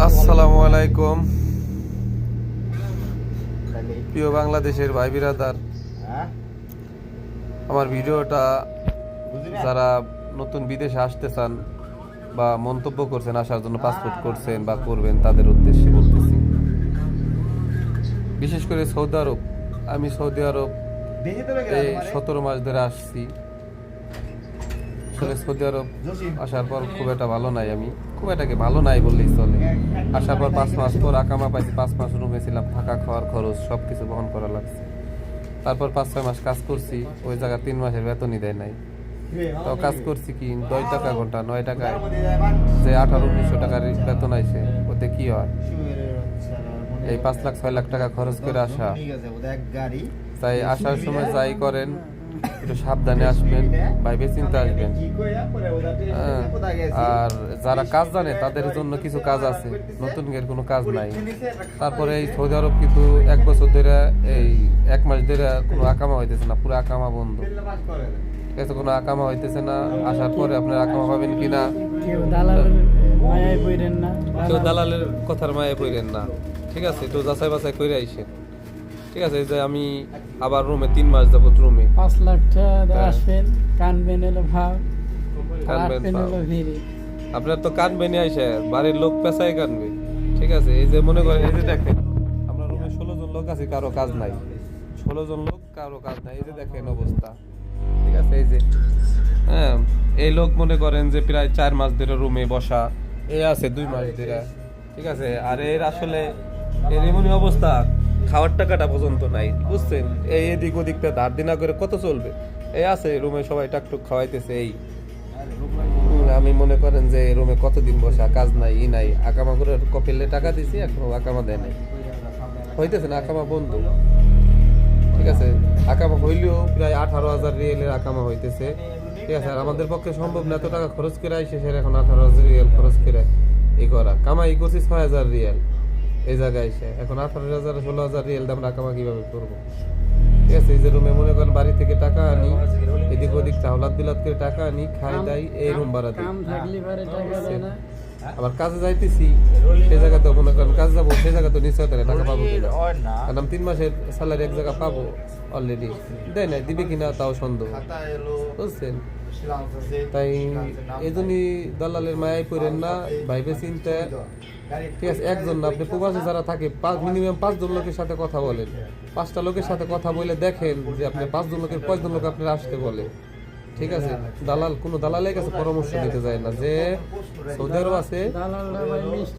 আসসালামু আলাইকুম প্রিয় বাংলাদেশের ভাই বিরাদার, আমার ভিডিওটা যারা নতুন বিদেশে আসতে চান বা মন্তব্য করছেন আসার জন্য পাসপোর্ট করছেন বা করবেন তাদের উদ্দেশ্যে বলতেছি। বিশেষ করে সৌদি আরব, আমি সৌদি আরব এই 17 মাস ধরে আসছি। আসলে সৌদি আরব আসার পর খুব একটা ভালো নাই, আমি খুব এটাকে ভালো নাই বললেই চলে। আসার পর 5 মাস পর আকামা পাইছি, 5 মাস রুমে ছিলাম, থাকা খাওয়ার খরচ সব কিছু বহন করা লাগছে। তারপর 5-6 মাস কাজ করছি, ওই জায়গায় 3 মাসের বেতনই দেয় নাই। তো কাজ করছি কি 10 টাকা ঘন্টা, 9 টাকায় যে 1800-1900 টাকার বেতন আইছে, ওতে কি হয়? এই 5 লাখ 6 লাখ টাকা খরচ করে আসা। তাই আসার সময় যাই করেন একটু সাবধানে আসবেন, ভাইবে চিন্তা আসবেন। আর যারা কাজ জানে তাদের জন্য কিছু কাজ আছে, নতুন কোনো কাজ নাই। তারপরে এই সৌদি আরব কিন্তু 1 বছর ধরে, এই 1 মাস ধরে কোনো আকামা হইতেছে না, পুরো আকামা বন্ধ। ঠিক আছে, কোনো আকামা হইতেছে না। আসার পরে আপনার আকামা পাবেন কিনা, কেউ দালালের কথার মায়ে পড়েন না। ঠিক আছে, একটু যাচাই বাছাই করে আইসেন। ঠিক আছে, যে আমি আবার রুমে 3 মাস যাবো, রুমে 5 লাখ টাকা আসবেন, কানবেন এলো ভাব, কানবেন এলো ভিড়ি। আপনার তো কানবেন আইসে, বাড়ির লোক পেশায় কানবে। ঠিক আছে, এই যে মনে করেন, এই যে দেখেন আমরা রুমে 16 জন লোক আছে, কারো কাজ নাই। 16 জন লোক, কারো কাজ নাই। এই যে দেখেন অবস্থা। ঠিক আছে, এই যে হ্যাঁ, এই লোক মনে করেন যে প্রায় 4 মাস ধরে রুমে বসা, এ আছে 2 মাস ধরে। ঠিক আছে, আর এর আসলে এর এমনই অবস্থা, খাওয়ার টাকাটা পর্যন্ত নাই, বুঝছেন? এই এদিক ওদিকটা ধার দিনা করে কত চলবে? এই আছে রুমে সবাই টাকটুক খাওয়াইতেছে। এই আমি মনে করেন যে রুমে কতদিন বসা, কাজ নাই, ই নাই। আকামা করে কপিলে টাকা দিছি, এখনো আকামা দেয় নাই, হইতেছে না, আকামা বন্ধ। ঠিক আছে, আকামা হইলেও প্রায় 18,000 রিয়েলের আকামা হইতেছে। ঠিক আছে, আর আমাদের পক্ষে সম্ভব না এত টাকা খরচ করে আইসে, সেটা এখন 18,000 রিয়েল খরচ করে এই করা। কামাই করছি 6,000 রিয়েল এই জায়গায় এসে, এখন 18,000 16,000 রিয়েল দাম আকামা কিভাবে করবো? ঠিক আছে, এই যে রুমে মনে করেন বাড়ি থেকে টাকা আনি, এদিক ওদিক চাওলাত বিলাত করে টাকা আনি, খাই দাই, এই রুম ভাড়া দিই। আবার কাজে যাইতেছি, সে জায়গাতে মনে করেন কাজ যাবো, সে জায়গা তো নিশ্চয় টাকা পাবো কিনা, কারণ 3 মাসের স্যালারি এক জায়গা পাবো অলরেডি, দেয় নাই, দিবে কিনা তাও সন্দেহ, বুঝছেন? তাই এই জন্যই দালালের মায়ায় পড়েন না, ভাইবে চিন্তা। ঠিক আছে, একজন না, আপনি প্রবাসে যারা থাকে মিনিমাম 5 জন লোকের সাথে কথা বলেন। 5টা লোকের সাথে কথা বলে দেখেন যে আপনি 5 জন লোকের কয়জন লোক আপনার আসতে বলে। ঠিক আছে, দালাল কোনো দালালের কাছে পরামর্শ দিতে যায় না, যে সৌদি আরব আছে